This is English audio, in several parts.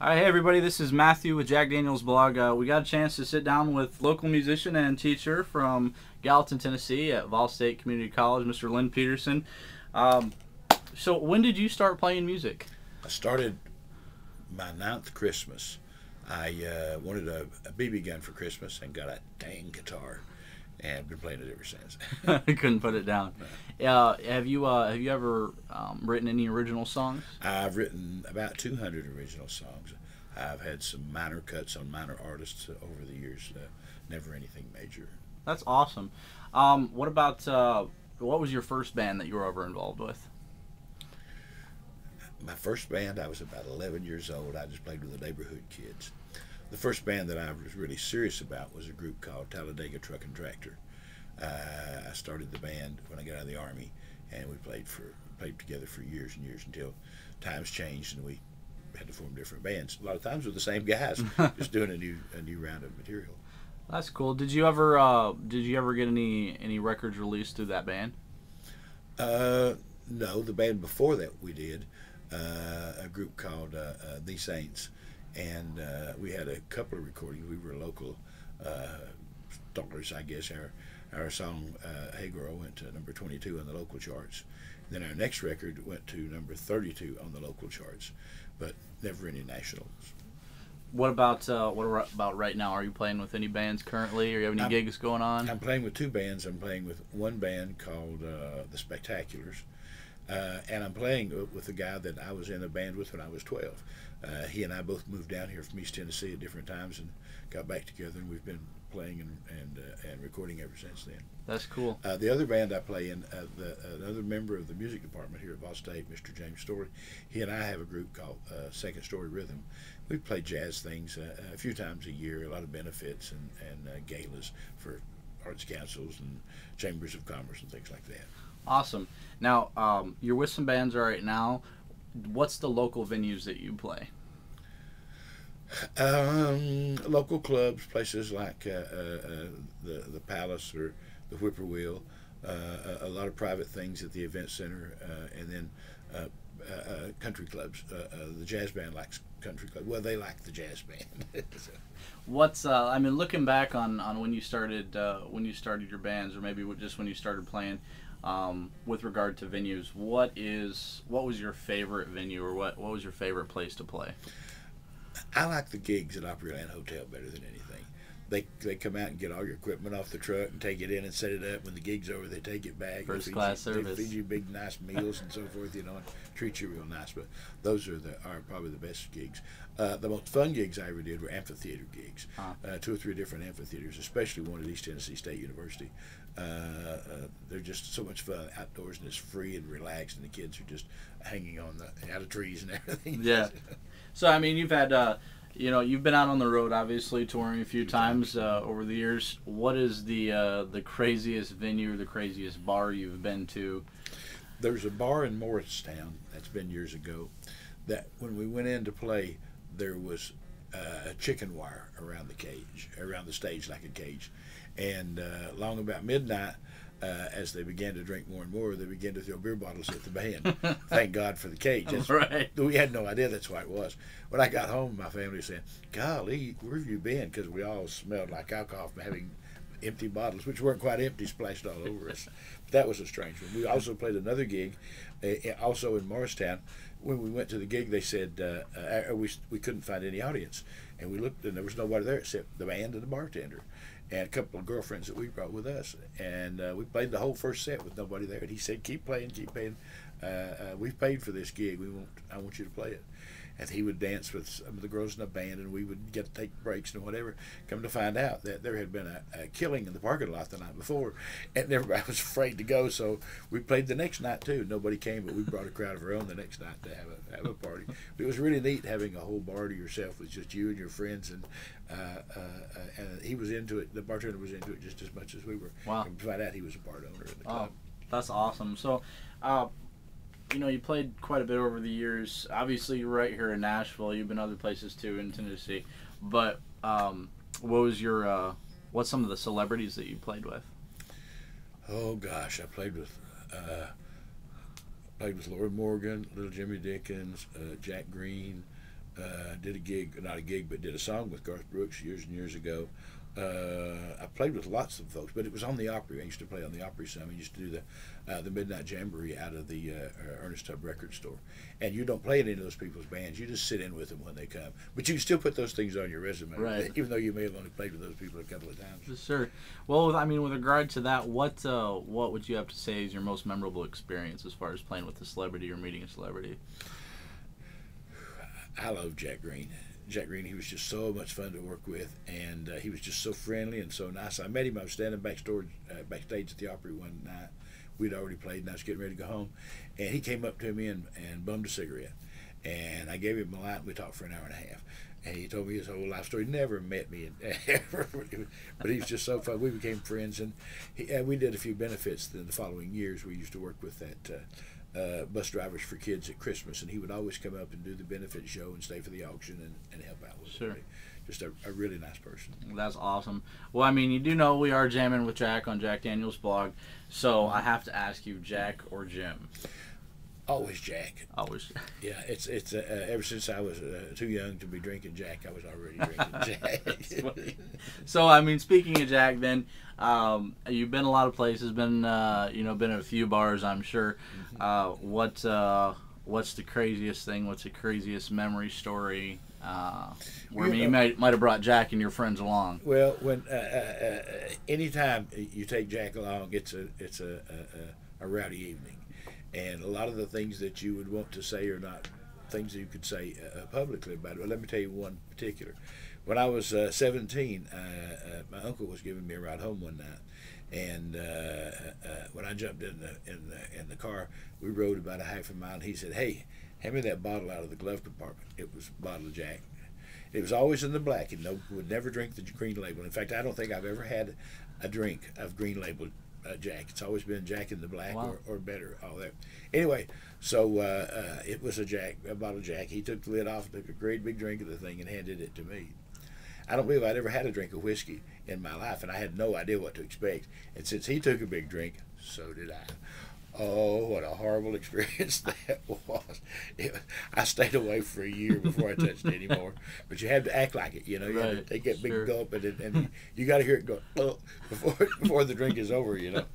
All right, hey everybody, this is Matthew with Jack Daniels Blog. We got a chance to sit down with local musician and teacher from Gallatin, Tennessee at Vol State Community College, Mr. Lynn Peterson. Um, so when did you start playing music? I started my ninth Christmas. I wanted a BB gun for Christmas and got a dang guitar, and been playing it ever since. I couldn't put it down. Have you ever written any original songs? I've written about 200 original songs. I've had some minor cuts on minor artists over the years. Never anything major. That's awesome. What about what was your first band that you were ever involved with? My first band, I was about 11 years old. I just played with the neighborhood kids. The first band that I was really serious about was a group called Talladega Truck and Tractor. I started the band when I got out of the Army, and we played together for years and years until times changed and we had to form different bands. A lot of times with the same guys, just doing a new round of material. That's cool. Did you ever get any records released through that band? No, the band before that we did a group called The Saints, and we had a couple of recordings. We were local stars, I guess. Our song "Hey Girl" went to number 22 on the local charts. Then our next record went to number 32 on the local charts, but never any nationals. What about right now? Are you playing with any bands currently, or you have any gigs going on? I'm playing with two bands. I'm playing with one band called the Spectaculars, and I'm playing with a guy that I was in a band with when I was 12. He and I both moved down here from East Tennessee at different times and got back together, and we've been playing and recording ever since then. That's cool. The other band I play in, another member of the music department here at Vol State, Mr. James Story, he and I have a group called Second Story Rhythm. We play jazz things a few times a year, a lot of benefits and galas for arts councils and chambers of commerce and things like that. Awesome. Now, you're with some bands right now. What's the local venues that you play? Local clubs, places like the Palace or the Whippoorwill, a lot of private things at the event center, and then country clubs. The jazz band likes country club. Well, they like the jazz band. So. Looking back on when you started your bands, or maybe just when you started playing, with regard to venues, what was your favorite venue, or what was your favorite place to play? I like the gigs at Opryland Hotel better than anything. They come out and get all your equipment off the truck and take it in and set it up. When the gig's over, they take it back. First class service. They feed you big, nice meals and so forth, and treat you real nice. But those are probably the best gigs. The most fun gigs I ever did were amphitheater gigs. 2 or 3 different amphitheaters, especially one at East Tennessee State University. They're just so much fun outdoors, and it's free and relaxed, and the kids are just hanging out of trees and everything. Yeah. So you've had you've been out on the road, obviously touring a few times over the years. What is the craziest venue or the craziest bar you've been to? There's a bar in Morristown that's been years ago. That when we went in to play, there was a chicken wire around the stage like a cage, and long about midnight. As they began to drink more and more, they began to throw beer bottles at the band. Thank God for the cage. Right. We had no idea that's why it was. When I got home, my family was saying, "Golly, where have you been?" Because we all smelled like alcohol from having empty bottles, which weren't quite empty, splashed all over us. But that was a strange one. We also played another gig, also in Morristown. When we went to the gig, they said we couldn't find any audience, and we looked, and there was nobody there except the band and the bartender. And a couple of girlfriends that we brought with us, and we played the whole first set with nobody there. And he said, "Keep playing, keep playing. We've paid for this gig. I want you to play it." And he would dance with some of the girls in the band, and we would get to take breaks and whatever. Come to find out that there had been a killing in the parking lot the night before, and everybody was afraid to go. So we played the next night too. Nobody came, but we brought a crowd of our own the next night to have a party. But it was really neat having a whole bar to yourself with just you and your friends, and he was into it. The bartender was into it just as much as we were. Wow! And to find out he was a bar owner in the club. That's awesome. So. You played quite a bit over the years. Obviously, you're right here in Nashville. You've been other places too in Tennessee. But what's some of the celebrities that you played with? Oh gosh, I played with Lord Morgan, Little Jimmy Dickens, Jack Green, did a gig, not a gig, but did a song with Garth Brooks years and years ago. I played with lots of folks, but it was on the Opry. I used to play on the Opry some. I used to do the Midnight Jamboree out of the Ernest Tubb record store. And you don't play in any of those people's bands. You just sit in with them when they come. But you can still put those things on your resume, right, even though you may have only played with those people a couple of times. Sure. Well, I mean, with regard to that, what would you have to say is your most memorable experience as far as playing with a celebrity or meeting a celebrity? I love Jack Green. Jack Green, he was just so much fun to work with, and he was just so friendly and so nice. I met him. I was standing backstage at the Opry one night. We'd already played, and I was getting ready to go home, and he came up to me and bummed a cigarette, and I gave him a light, and we talked for an hour and a half. And he told me his whole life story. He never met me, but he was just so fun. We became friends, and we did a few benefits in the following years. We used to work with that bus drivers for kids at Christmas, and he would always come up and do the benefit show and stay for the auction and help out with sure. it. Just a really nice person. That's awesome. Well, I mean, you do know we are jamming with Jack on Jack Daniels' blog, so I have to ask you, Jack or Jim? Always Jack. Always. Yeah, it's ever since I was too young to be drinking Jack, I was already drinking Jack. So, I mean, speaking of Jack, then you've been a lot of places, been been at a few bars, I'm sure. Mm-hmm. What's the craziest thing? What's the craziest memory story? Where you might have brought Jack and your friends along. Well, when anytime you take Jack along, it's a rowdy evening. And a lot of the things that you would want to say are not things that you could say publicly about it. But let me tell you one particular. When I was 17, my uncle was giving me a ride home one night, and when I jumped in the car, we rode about a half a mile, and he said, "Hey, hand me that bottle out of the glove compartment." It was a bottle of Jack. It was always in the black, and would never drink the green label. In fact, I don't think I've ever had a drink of green label Jack. It's always been Jack in the black. Wow. or better, all that. Anyway, so it was a bottle of Jack. He took the lid off, took a great big drink of the thing, and handed it to me. I don't believe I'd ever had a drink of whiskey in my life, and I had no idea what to expect. And since he took a big drink, so did I. Oh, what a horrible experience that was. I stayed away for a year before I touched it anymore. But you had to act like it, you know. You right. had to take that big sure. gulp, and you got to hear it go, oh, before the drink is over, you know.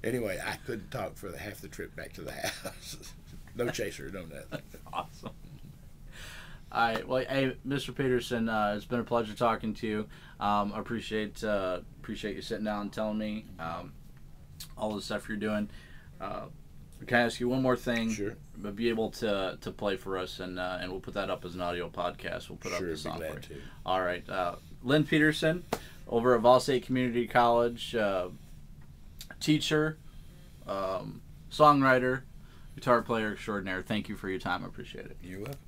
Anyway, I couldn't talk for half the trip back to the house. No chaser, no nothing. Awesome. All right. Well, hey, Mr. Peterson, it's been a pleasure talking to you. I appreciate you sitting down and telling me all the stuff you're doing. Can I ask you one more thing? Sure. But be able to play for us, and we'll put that up as an audio podcast. We'll put up the song for you. All right. Lynn Peterson, over at Vol State Community College, teacher, songwriter, guitar player extraordinaire. Thank you for your time. I appreciate it. You're welcome.